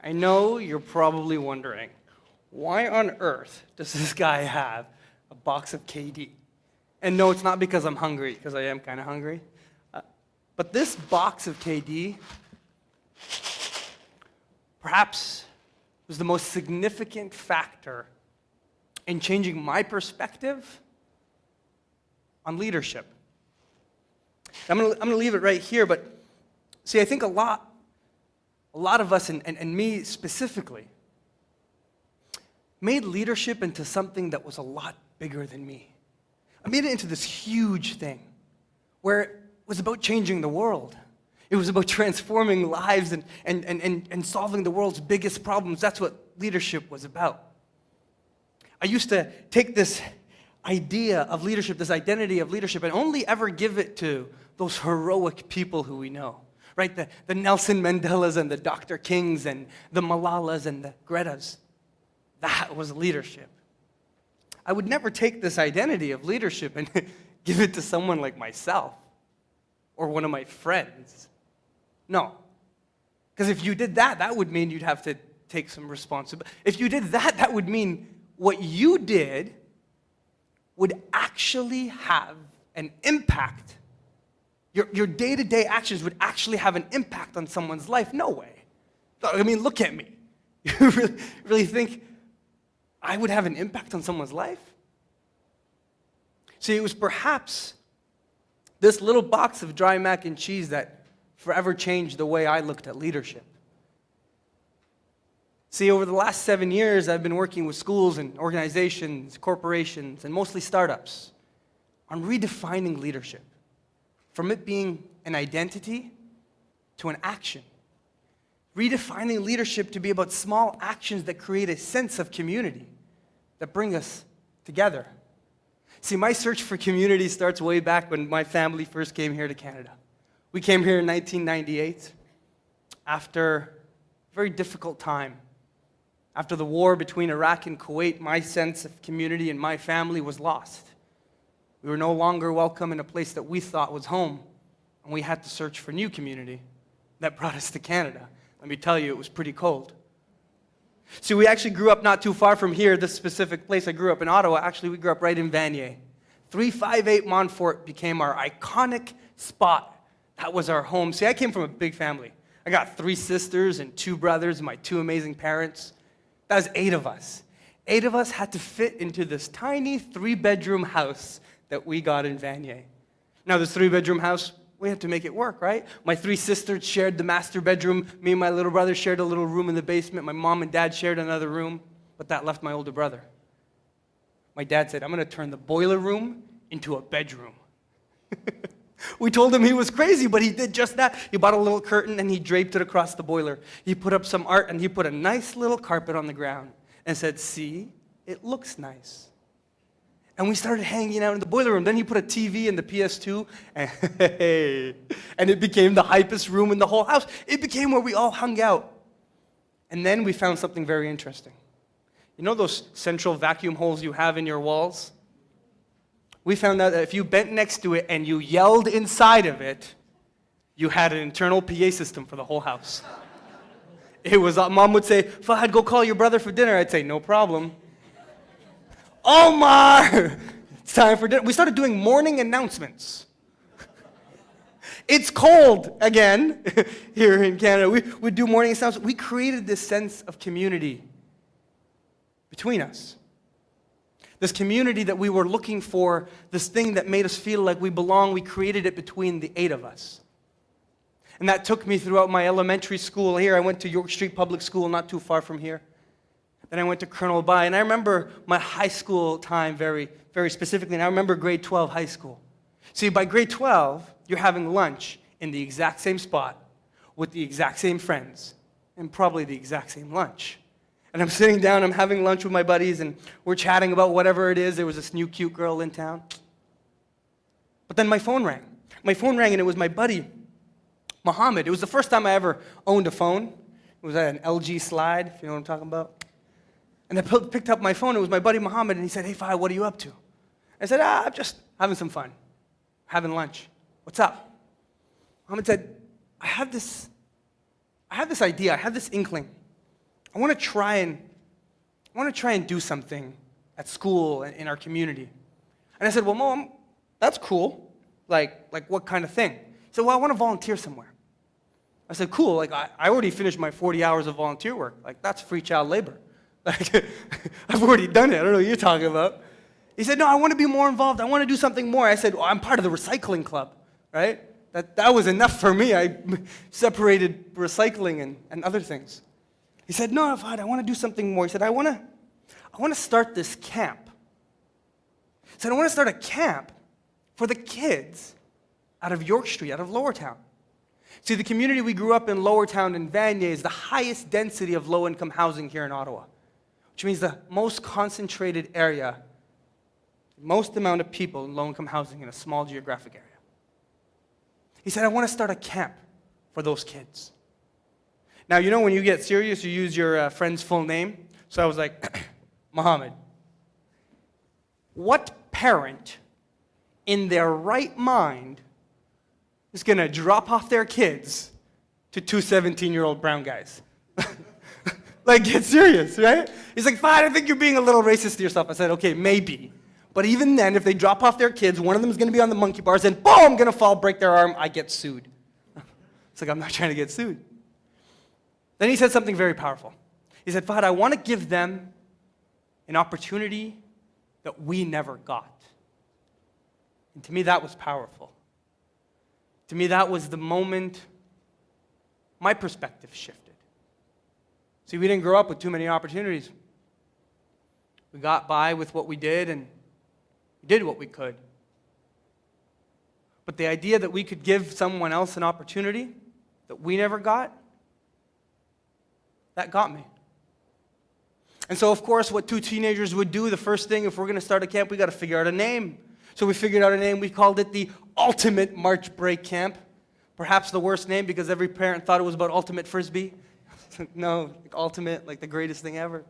I know you're probably wondering, why on earth does this guy have a box of KD? And no, it's not because I'm hungry, because I am kind of hungry. But this box of KD perhaps was the most significant factor in changing my perspective on leadership. I'm going to leave it right here, but see, I think a lot of us, and me specifically, made leadership into something that was a lot bigger than me. I made it into this huge thing where it was about changing the world. It was about transforming lives and solving the world's biggest problems. That's what leadership was about. I used to take this idea of leadership, this identity of leadership, and only ever give it to those heroic people who we know, right? The Nelson Mandelas and the Dr. Kings and the Malalas and the Gretas. That was leadership. I would never take this identity of leadership and give it to someone like myself or one of my friends. No. Because if you did that, that would mean you'd have to take some responsibility. If you did that, that would mean what you did would actually have an impact. Your day-to-day actions would actually have an impact on someone's life. No way. I mean, look at me. You really think I would have an impact on someone's life? See, it was perhaps this little box of dry mac and cheese that forever changed the way I looked at leadership. See, over the last 7 years, I've been working with schools and organizations, corporations, and mostly startups on redefining leadership, from it being an identity to an action. Redefining leadership to be about small actions that create a sense of community, that bring us together. See, my search for community starts way back when my family first came here to Canada. We came here in 1998 after a very difficult time. After the war between Iraq and Kuwait, my sense of community and my family was lost. We were no longer welcome in a place that we thought was home, and we had to search for new community. That brought us to Canada. Let me tell you, it was pretty cold. See, we actually grew up not too far from here, this specific place. I grew up in Ottawa. Actually, we grew up right in Vanier. 358 Montfort became our iconic spot. That was our home. See, I came from a big family. I got 3 sisters and 2 brothers and my 2 amazing parents. That was 8 of us. 8 of us had to fit into this tiny 3-bedroom house that we got in Vanier. Now, this 3-bedroom house, we had to make it work, right? My 3 sisters shared the master bedroom. Me and my little brother shared a little room in the basement. My mom and dad shared another room, but that left my older brother. My dad said, I'm going to turn the boiler room into a bedroom. We told him he was crazy, but he did just that. He bought a little curtain and he draped it across the boiler. He put up some art and he put a nice little carpet on the ground and said, see, it looks nice. And we started hanging out in the boiler room. Then he put a TV in the PS2, and it became the hypest room in the whole house. It became where we all hung out. And then we found something very interesting. You know those central vacuum holes you have in your walls? We found out that if you bent next to it and you yelled inside of it, you had an internal PA system for the whole house. It was, Mom would say, Fahd, go call your brother for dinner. I'd say, no problem. Omar, it's time for dinner. We started doing morning announcements. It's cold again here in Canada. We do morning announcements. We created this sense of community between us. This community that we were looking for, this thing that made us feel like we belong, we created it between the 8 of us. And that took me throughout my elementary school here. I went to York Street Public School, not too far from here. Then I went to Colonel By, and I remember my high school time very, very specifically, and I remember grade 12 high school. See, by grade 12, you're having lunch in the exact same spot with the exact same friends and probably the exact same lunch. And I'm sitting down, I'm having lunch with my buddies, and we're chatting about whatever it is. There was this new cute girl in town. But then my phone rang. My phone rang, and it was my buddy, Mohammed. It was the first time I ever owned a phone. It was an LG Slide, if you know what I'm talking about. And I picked up my phone. It was my buddy Mohammed, and he said, hey, Fahd, what are you up to? I said, I'm just having some fun, having lunch. What's up? Mohammed said, I have this idea, I have this inkling. I want to try and do something at school and in our community. And I said, well, Mom, that's cool. Like what kind of thing? He said, well, I want to volunteer somewhere. I said, cool. Like, I already finished my 40 hours of volunteer work. Like, that's free child labor. Like, I've already done it. I don't know what you're talking about. He said, no, I want to be more involved. I want to do something more. I said, well, I'm part of the recycling club, right? That was enough for me. I separated recycling and other things. He said, no, Fahd, I want to do something more. He said, I want to start this camp. He said, I want to start a camp for the kids out of York Street, out of Lower Town. See, the community we grew up in, Lower Town and Vanier, is the highest density of low-income housing here in Ottawa, which means the most concentrated area, most amount of people in low-income housing in a small geographic area. He said, I want to start a camp for those kids. Now, you know when you get serious, you use your friend's full name. So I was like, Mohammed, what parent in their right mind is going to drop off their kids to two 17-year-old brown guys? Like, get serious, right? He's like, Fahd, I think you're being a little racist to yourself. I said, okay, maybe. But even then, if they drop off their kids, one of them is going to be on the monkey bars, and boom, going to fall, break their arm, I get sued. It's like, I'm not trying to get sued. Then he said something very powerful. He said, Fahd, I want to give them an opportunity that we never got. And to me, that was powerful. To me, that was the moment my perspective shifted. See, we didn't grow up with too many opportunities. We got by with what we did, and we did what we could. But the idea that we could give someone else an opportunity that we never got, that got me. And so, of course, what two teenagers would do, the first thing, if we're going to start a camp, we got to figure out a name. So we figured out a name. We called it the Ultimate March Break Camp. Perhaps the worst name because every parent thought it was about ultimate frisbee. No, like ultimate, like the greatest thing ever.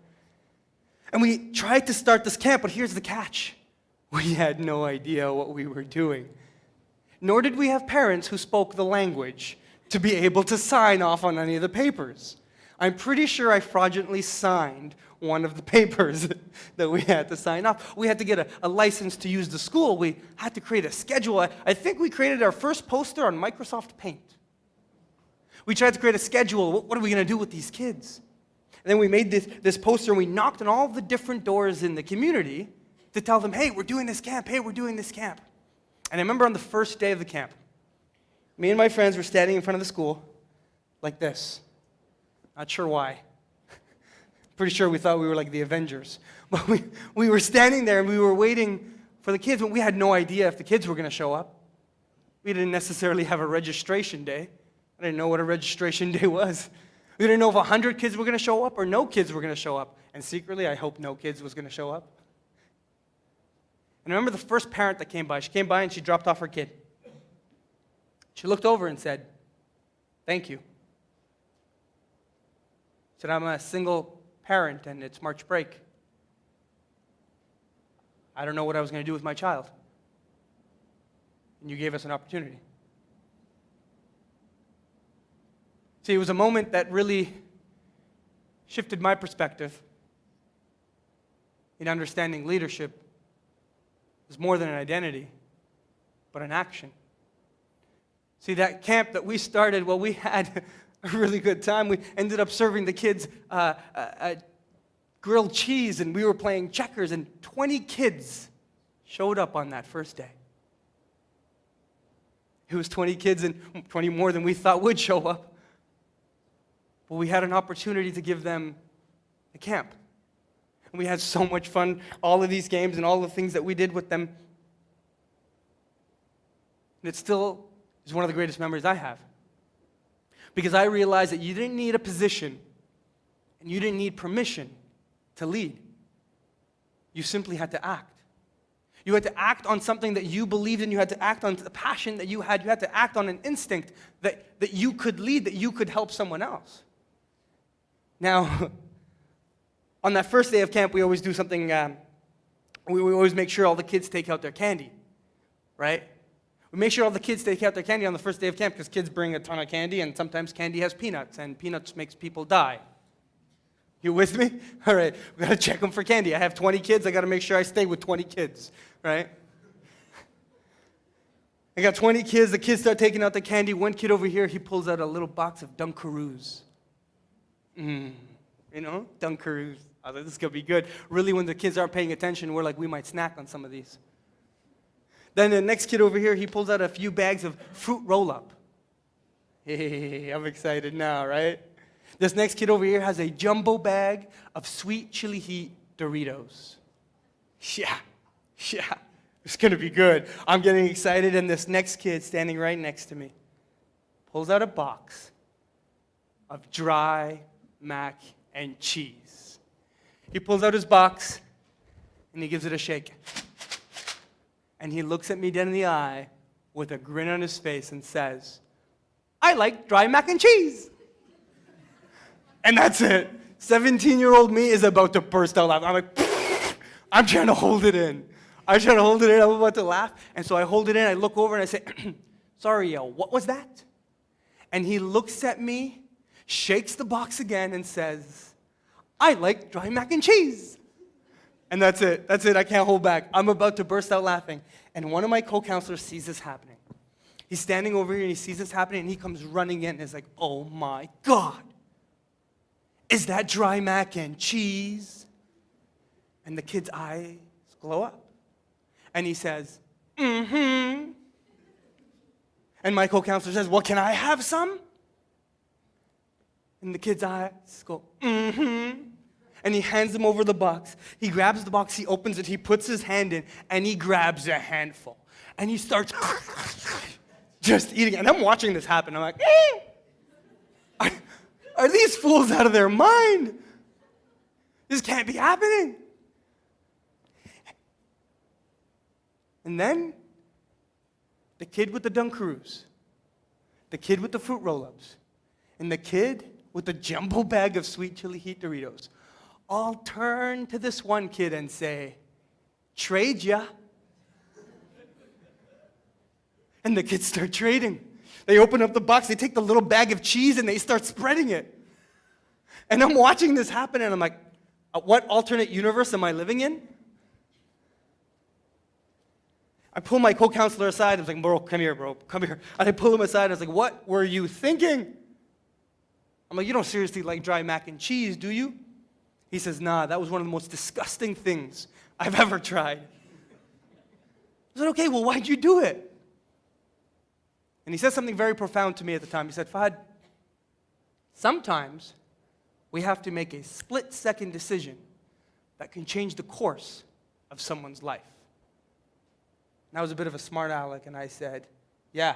And we tried to start this camp, but here's the catch. We had no idea what we were doing. Nor did we have parents who spoke the language to be able to sign off on any of the papers. I'm pretty sure I fraudulently signed one of the papers that we had to sign off. We had to get a license to use the school. We had to create a schedule. I think we created our first poster on Microsoft Paint. We tried to create a schedule. What are we going to do with these kids? And then we made this poster, and we knocked on all the different doors in the community to tell them, hey, we're doing this camp. Hey, we're doing this camp. And I remember on the first day of the camp, me and my friends were standing in front of the school like this. Not sure why. Pretty sure we thought we were like the Avengers. But we were standing there, and we were waiting for the kids, but we had no idea if the kids were going to show up. We didn't necessarily have a registration day. I didn't know what a registration day was. We didn't know if 100 kids were going to show up or no kids were going to show up. And secretly, I hoped no kids was going to show up. And I remember the first parent that came by. She came by and she dropped off her kid. She looked over and said, thank you. She said, I'm a single parent and it's March break. I don't know what I was going to do with my child. And you gave us an opportunity. See, it was a moment that really shifted my perspective in understanding leadership is more than an identity, but an action. See, that camp that we started, well, we had a really good time. We ended up serving the kids grilled cheese, and we were playing checkers, and 20 kids showed up on that first day. It was 20 kids and 20 more than we thought would show up. But we had an opportunity to give them a camp. And we had so much fun, all of these games and all the things that we did with them. And it still is one of the greatest memories I have. Because I realized that you didn't need a position and you didn't need permission to lead. You simply had to act. You had to act on something that you believed in. You had to act on the passion that you had. You had to act on an instinct that you could lead, that you could help someone else. Now, on that first day of camp, we always do something, we always make sure all the kids take out their candy, right? We make sure all the kids take out their candy on the first day of camp because kids bring a ton of candy, and sometimes candy has peanuts, and peanuts makes people die. You with me? All right, we got to check them for candy. I have 20 kids. I got to make sure I stay with 20 kids, right? I got 20 kids. The kids start taking out the candy. One kid over here, he pulls out a little box of Dunkaroos. Dunkaroos. I thought this is going to be good. Really, when the kids aren't paying attention, we're like, we might snack on some of these. Then the next kid over here, he pulls out a few bags of fruit roll-up. Hey, I'm excited now, right? This next kid over here has a jumbo bag of sweet chili heat Doritos. Yeah. It's going to be good. I'm getting excited, and this next kid standing right next to me pulls out a box of dry mac and cheese. He pulls out his box, and he gives it a shake. And he looks at me dead in the eye with a grin on his face and says, I like dry mac and cheese. And that's it. 17-year-old me is about to burst out laughing. I'm like, I'm trying to hold it in. I'm about to laugh. And so I hold it in, I look over, and I say, sorry, what was that? And he looks at me, shakes the box again, and says, I like dry mac and cheese. And that's it. I can't hold back. I'm about to burst out laughing. And one of my co-counselors sees this happening. He's standing over here, and he sees this happening, and he comes running in, and is like, oh my God. Is that dry mac and cheese? And the kid's eyes glow up. And he says, mm-hmm. And my co-counselor says, well, can I have some? And the kid's eyes go, mm-hmm. And he hands him over the box. He grabs the box, he opens it, he puts his hand in, and he grabs a handful. And he starts just eating it. And I'm watching this happen. I'm like, Are these fools out of their mind? This can't be happening. And then, the kid with the Dunkaroos, the kid with the fruit roll-ups, and the kid with the jumbo bag of sweet chili heat Doritos all turn to this one kid and say, trade ya. And the kids start trading. They open up the box, they take the little bag of cheese, and they start spreading it. And I'm watching this happen, and I'm like, what alternate universe am I living in? I pull my co-counselor aside. I was like, bro, come here. And I pull him aside. I was like, what were you thinking? I'm like, you don't seriously like dry mac and cheese, do you? He says, nah, that was one of the most disgusting things I've ever tried. I said, okay, well, why'd you do it? And he said something very profound to me at the time. He said, Fahd, sometimes we have to make a split-second decision that can change the course of someone's life. And I was a bit of a smart aleck, and I said, yeah,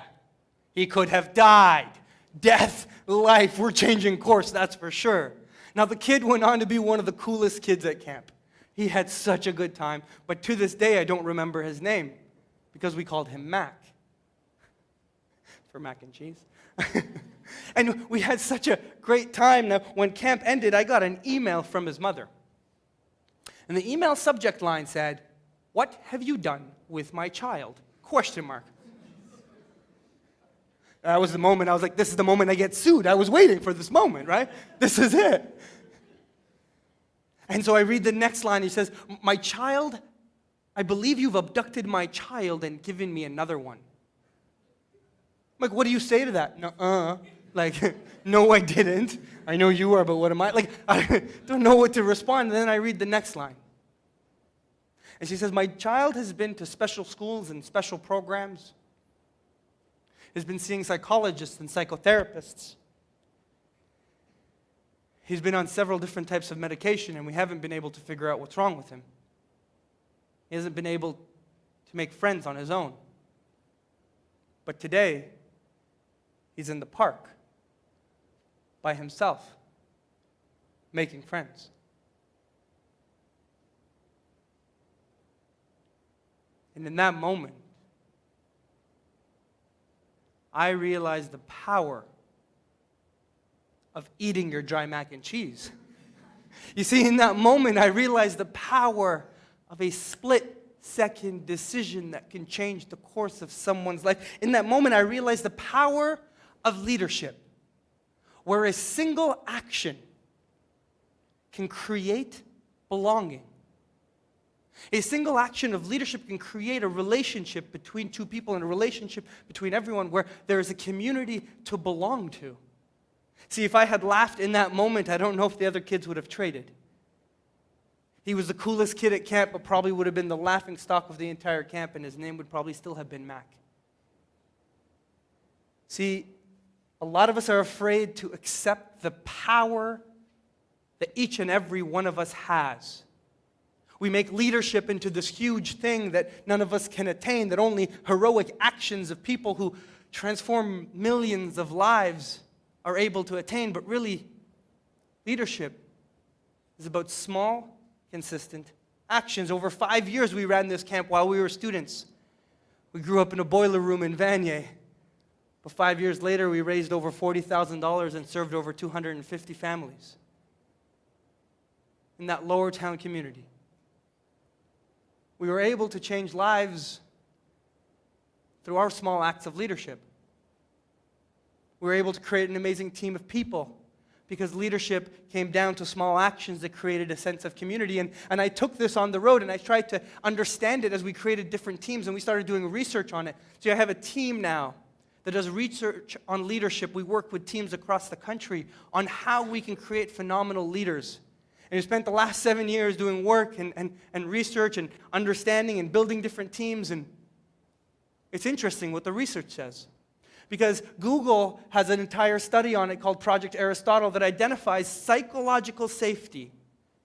he could have died. Death, life, we're changing course, that's for sure. Now, the kid went on to be one of the coolest kids at camp. He had such a good time, but to this day, I don't remember his name because we called him Mac. For mac and cheese. And we had such a great time. Now, when camp ended, I got an email from his mother. And the email subject line said, what have you done with my child? ? That was the moment I was like, this is the moment I get sued. I was waiting for this moment, right? This is it. And so I read the next line. He says, my child, I believe you've abducted my child and given me another one. I'm like, what do you say to that? Like, no, I didn't. I know you are, but what am I? Like, I don't know what to respond. And then I read the next line. And she says, my child has been to special schools and special programs. Has been seeing psychologists and psychotherapists. He's been on several different types of medication, and we haven't been able to figure out what's wrong with him. He hasn't been able to make friends on his own. But today, he's in the park by himself, making friends. And in that moment, I realized the power of eating your dry mac and cheese. You see, in that moment, I realized the power of a split-second decision that can change the course of someone's life. In that moment, I realized the power of leadership, where a single action can create belonging. A single action of leadership can create a relationship between two people and a relationship between everyone where there is a community to belong to. See, if I had laughed in that moment, I don't know if the other kids would have traded. He was the coolest kid at camp, but probably would have been the laughing stock of the entire camp, and his name would probably still have been Mac. See, a lot of us are afraid to accept the power that each and every one of us has. We make leadership into this huge thing that none of us can attain, that only heroic actions of people who transform millions of lives are able to attain. But really, leadership is about small, consistent actions. Over 5 years, we ran this camp while we were students. We grew up in a boiler room in Vanier. But 5 years later, we raised over $40,000 and served over 250 families in that lower town community. We were able to change lives through our small acts of leadership. We were able to create an amazing team of people because leadership came down to small actions that created a sense of community. And I took this on the road and I tried to understand it as we created different teams and we started doing research on it. So I have a team now that does research on leadership. We work with teams across the country on how we can create phenomenal leaders. And we spent the last 7 years doing work and research and understanding and building different teams. And it's interesting what the research says. Because Google has an entire study on it called Project Aristotle that identifies psychological safety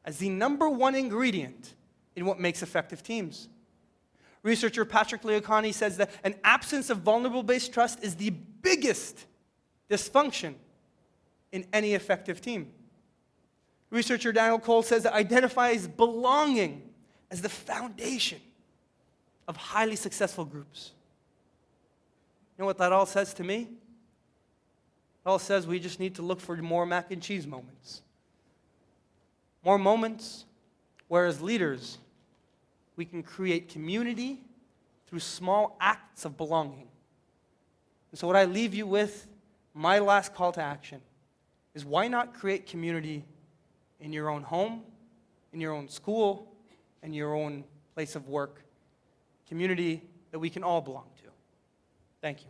as the #1 ingredient in what makes effective teams. Researcher Patrick Leocani says that an absence of vulnerable-based trust is the biggest dysfunction in any effective team. Researcher Daniel Cole says that identifies belonging as the foundation of highly successful groups. You know what that all says to me? It all says we just need to look for more mac and cheese moments. More moments where as leaders, we can create community through small acts of belonging. And so what I leave you with, my last call to action, is why not create community in your own home, in your own school, and your own place of work. Community that we can all belong to. Thank you.